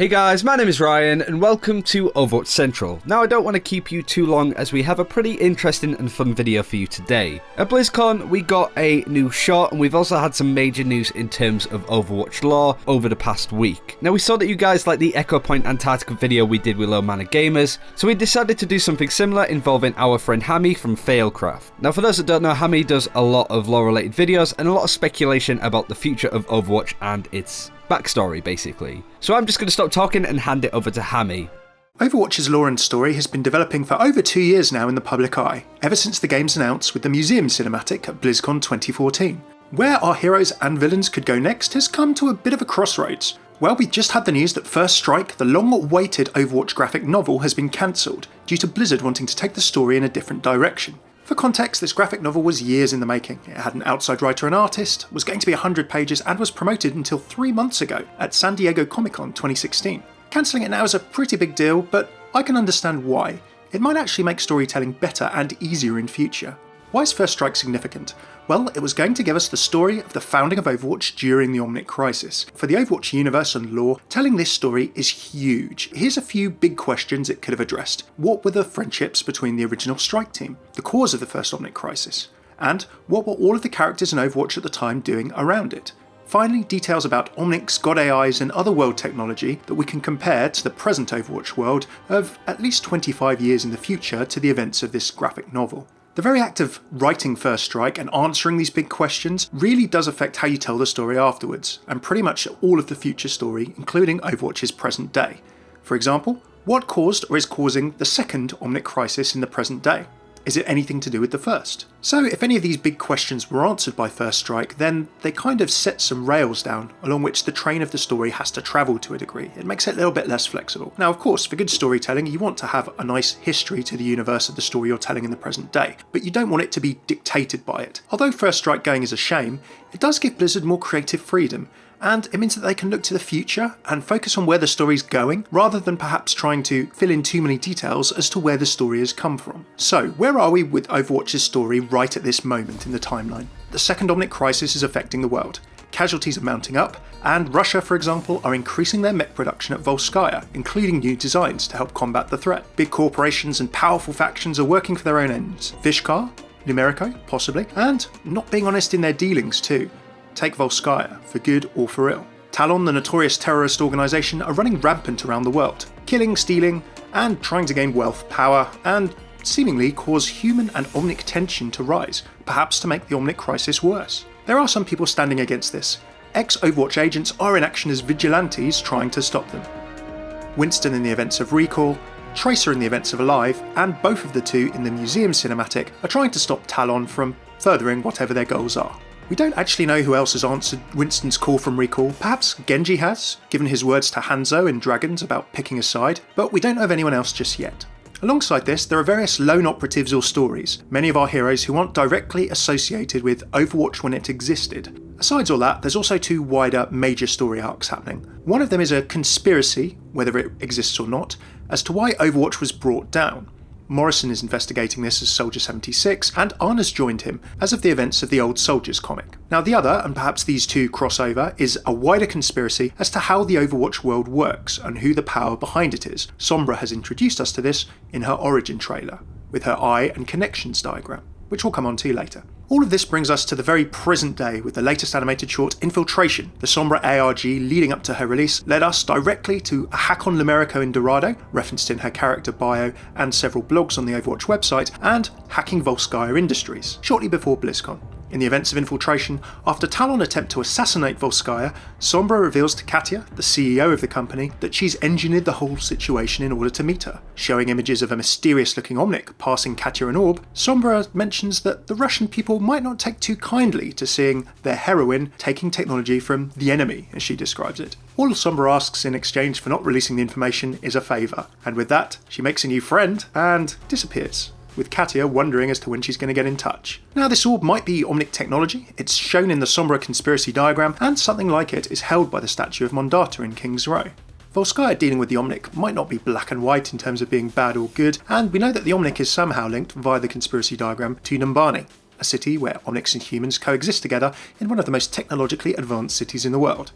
Hey guys, my name is Ryan and welcome to Overwatch Central. Now I don't want to keep you too long as we have a pretty interesting and fun video for you today. At BlizzCon we got a new shot and we've also had some major news in terms of Overwatch lore over the past week. Now we saw that you guys liked the Echo Point Antarctica video we did with Low Mana Gamers, so we decided to do something similar involving our friend Hammy from Failcraft. Now for those that don't know, Hammy does a lot of lore related videos and a lot of speculation about the future of Overwatch and its backstory basically. So I'm just going to stop talking and hand it over to Hammy. Overwatch's lore and story has been developing for over 2 years now in the public eye, ever since the game's announced with the Museum cinematic at BlizzCon 2014. Where our heroes and villains could go next has come to a bit of a crossroads. Well, we just had the news that First Strike, the long-awaited Overwatch graphic novel, has been cancelled due to Blizzard wanting to take the story in a different direction. For context, this graphic novel was years in the making. It had an outside writer and artist, was going to be 100 pages and was promoted until 3 months ago at San Diego Comic-Con 2016. Cancelling it now is a pretty big deal, but I can understand why. It might actually make storytelling better and easier in future. Why is First Strike significant? Well, it was going to give us the story of the founding of Overwatch during the Omni Crisis. For the Overwatch universe and lore, telling this story is huge. Here's a few big questions it could have addressed. What were the friendships between the original Strike team? The cause of the first Omni Crisis? And what were all of the characters in Overwatch at the time doing around it? Finally, details about Omnic's God AIs and other world technology that we can compare to the present Overwatch world of at least 25 years in the future to the events of this graphic novel. The very act of writing First Strike and answering these big questions really does affect how you tell the story afterwards, and pretty much all of the future story, including Overwatch's present day. For example, what caused or is causing the second Omnic Crisis in the present day? Is it anything to do with the first? So if any of these big questions were answered by First Strike, then they kind of set some rails down along which the train of the story has to travel to a degree. It makes it a little bit less flexible. Now of course, for good storytelling you want to have a nice history to the universe of the story you're telling in the present day, but you don't want it to be dictated by it. Although First Strike going is a shame, it does give Blizzard more creative freedom, and it means that they can look to the future and focus on where the story's going, rather than perhaps trying to fill in too many details as to where the story has come from. So, where are we with Overwatch's story right at this moment in the timeline? The second Omnic Crisis is affecting the world. Casualties are mounting up, and Russia, for example, are increasing their mech production at Volskaya, including new designs to help combat the threat. Big corporations and powerful factions are working for their own ends. Vishkar, Numerico, possibly, and not being honest in their dealings too. Take Volskaya, for good or for ill. Talon, the notorious terrorist organisation, are running rampant around the world, killing, stealing, and trying to gain wealth, power, and seemingly cause human and Omnic tension to rise, perhaps to make the Omnic Crisis worse. There are some people standing against this. Ex-Overwatch agents are in action as vigilantes trying to stop them. Winston in the events of Recall, Tracer in the events of Alive, and both of the two in the Museum cinematic are trying to stop Talon from furthering whatever their goals are. We don't actually know who else has answered Winston's call from Recall. Perhaps Genji has, given his words to Hanzo in Dragons about picking a side, but we don't know of anyone else just yet. Alongside this, there are various lone operatives or stories, many of our heroes who aren't directly associated with Overwatch when it existed. Besides all that, there's also two wider major story arcs happening. One of them is a conspiracy, whether it exists or not, as to why Overwatch was brought down. Morrison is investigating this as Soldier 76, and Arna's joined him as of the events of the Old Soldiers comic. Now the other, and perhaps these two crossover, is a wider conspiracy as to how the Overwatch world works and who the power behind it is. Sombra has introduced us to this in her origin trailer, with her eye and connections diagram, which we'll come on to later. All of this brings us to the very present day with the latest animated short Infiltration. The Sombra ARG leading up to her release led us directly to a hack on Lumerico in Dorado, referenced in her character bio and several blogs on the Overwatch website, and hacking Volskaya Industries, shortly before BlizzCon. In the events of Infiltration, after Talon attempt to assassinate Volskaya, Sombra reveals to Katya, the CEO of the company, that she's engineered the whole situation in order to meet her. Showing images of a mysterious-looking Omnic passing Katya an orb, Sombra mentions that the Russian people might not take too kindly to seeing their heroine taking technology from the enemy, as she describes it. All Sombra asks in exchange for not releasing the information is a favour, and with that, she makes a new friend and disappears, with Katya wondering as to when she's going to get in touch. Now this orb might be Omni Technology, it's shown in the Sombra conspiracy diagram, and something like it is held by the statue of Mondata in King's Row. Volskaya dealing with the Omnic might not be black and white in terms of being bad or good, and we know that the Omnic is somehow linked via the conspiracy diagram to Numbani, a city where Omnics and humans coexist together in one of the most technologically advanced cities in the world.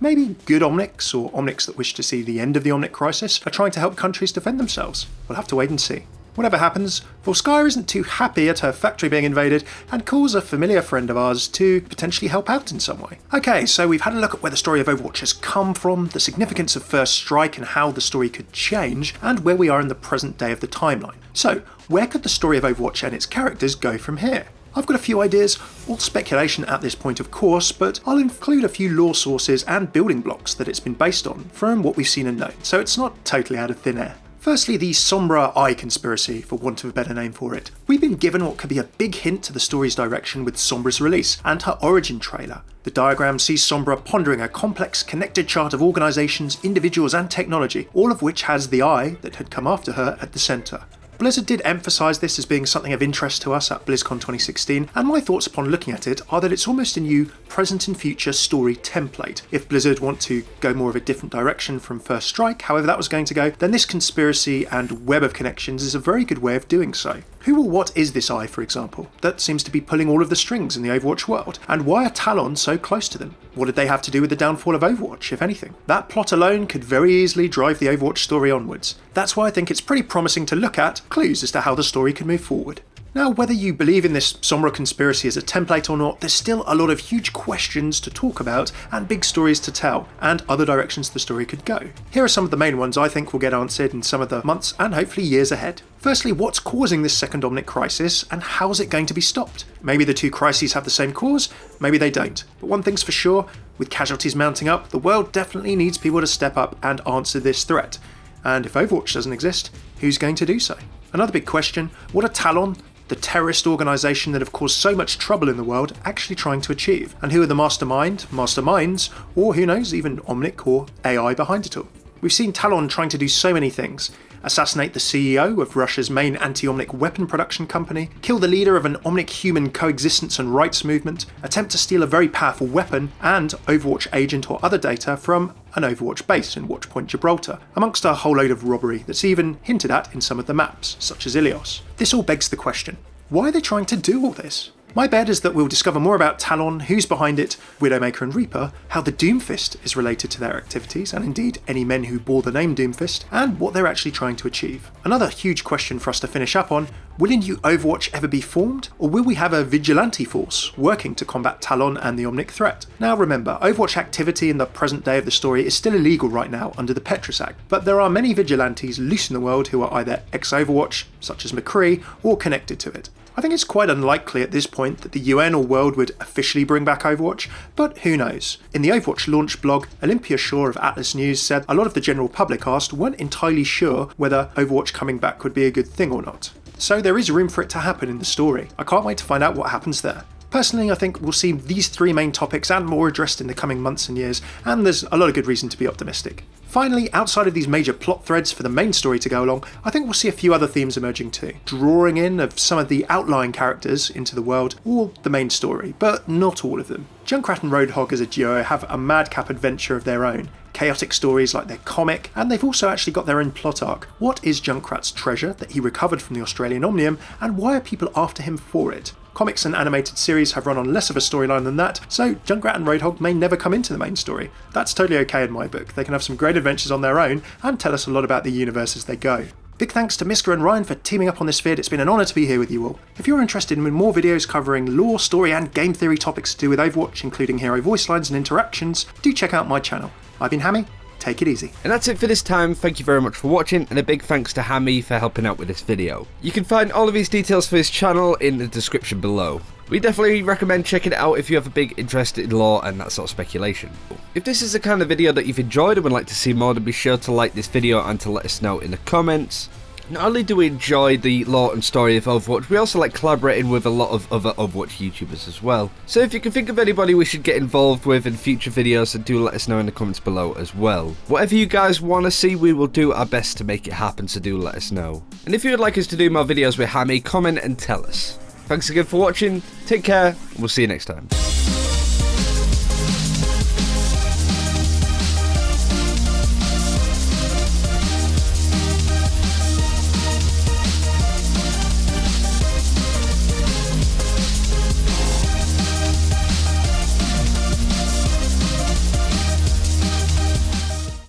Maybe good Omnics, or Omnics that wish to see the end of the Omnic crisis, are trying to help countries defend themselves. We'll have to wait and see. Whatever happens, Volskaya isn't too happy at her factory being invaded and calls a familiar friend of ours to potentially help out in some way. Okay, so we've had a look at where the story of Overwatch has come from, the significance of First Strike and how the story could change, and where we are in the present day of the timeline. So, where could the story of Overwatch and its characters go from here? I've got a few ideas, all speculation at this point of course, but I'll include a few lore sources and building blocks that it's been based on from what we've seen and known, so it's not totally out of thin air. Firstly, the Sombra Eye conspiracy, for want of a better name for it. We've been given what could be a big hint to the story's direction with Sombra's release and her origin trailer. The diagram sees Sombra pondering a complex, connected chart of organisations, individuals and technology, all of which has the eye that had come after her at the centre. Blizzard did emphasise this as being something of interest to us at BlizzCon 2016, and my thoughts upon looking at it are that it's almost a new present and future story template. If Blizzard want to go more of a different direction from First Strike, however that was going to go, then this conspiracy and web of connections is a very good way of doing so. Who or what is this eye, for example, that seems to be pulling all of the strings in the Overwatch world? And why are Talon so close to them? What did they have to do with the downfall of Overwatch, if anything? That plot alone could very easily drive the Overwatch story onwards. That's why I think it's pretty promising to look at clues as to how the story can move forward. Now, whether you believe in this Sombra conspiracy as a template or not, there's still a lot of huge questions to talk about and big stories to tell, and other directions the story could go. Here are some of the main ones I think will get answered in some of the months and hopefully years ahead. Firstly, what's causing this second Omnic crisis, and how is it going to be stopped? Maybe the two crises have the same cause, maybe they don't. But one thing's for sure, with casualties mounting up, the world definitely needs people to step up and answer this threat. And if Overwatch doesn't exist, who's going to do so? Another big question, what are Talon, the terrorist organisation that have caused so much trouble in the world, actually trying to achieve? And who are the masterminds, or who knows, even Omnic or AI behind it all? We've seen Talon trying to do so many things. Assassinate the CEO of Russia's main anti-Omnic weapon production company, kill the leader of an Omnic-human coexistence and rights movement, attempt to steal a very powerful weapon and Overwatch agent or other data from an Overwatch base in Watchpoint Gibraltar, amongst a whole load of robbery that's even hinted at in some of the maps, such as Ilios. This all begs the question, why are they trying to do all this? My bet is that we'll discover more about Talon, who's behind it, Widowmaker and Reaper, how the Doomfist is related to their activities, and indeed any men who bore the name Doomfist, and what they're actually trying to achieve. Another huge question for us to finish up on, will a new Overwatch ever be formed, or will we have a vigilante force working to combat Talon and the Omnic threat? Now remember, Overwatch activity in the present day of the story is still illegal right now under the Petrus Act, but there are many vigilantes loose in the world who are either ex-Overwatch, such as McCree, or connected to it. I think it's quite unlikely at this point that the UN or world would officially bring back Overwatch, but who knows. In the Overwatch launch blog, Olympia Shaw of Atlas News said a lot of the general public asked weren't entirely sure whether Overwatch coming back would be a good thing or not. So there is room for it to happen in the story. I can't wait to find out what happens there. Personally, I think we'll see these three main topics and more addressed in the coming months and years, and there's a lot of good reason to be optimistic. Finally, outside of these major plot threads for the main story to go along, I think we'll see a few other themes emerging too, drawing in of some of the outlying characters into the world or the main story, but not all of them. Junkrat and Roadhog as a duo have a madcap adventure of their own, chaotic stories like their comic, and they've also actually got their own plot arc. What is Junkrat's treasure that he recovered from the Australian Omnium, and why are people after him for it? Comics and animated series have run on less of a storyline than that, so Junkrat and Roadhog may never come into the main story. That's totally okay in my book. They can have some great adventures on their own and tell us a lot about the universe as they go. Big thanks to Miska and Ryan for teaming up on this vid. It's been an honour to be here with you all. If you're interested in more videos covering lore, story and game theory topics to do with Overwatch, including hero voice lines and interactions, do check out my channel. I've been Hammy. Take it easy. And that's it for this time. Thank you very much for watching, and a big thanks to Hammy for helping out with this video. You can find all of his details for his channel in the description below. We definitely recommend checking it out if you have a big interest in lore and that sort of speculation. If this is the kind of video that you've enjoyed and would like to see more, then be sure to like this video and to let us know in the comments. Not only do we enjoy the lore and story of Overwatch, we also like collaborating with a lot of other Overwatch YouTubers as well. So if you can think of anybody we should get involved with in future videos, then do let us know in the comments below as well. Whatever you guys want to see, we will do our best to make it happen, so do let us know. And if you would like us to do more videos with Hammy, comment and tell us. Thanks again for watching, take care, and we'll see you next time.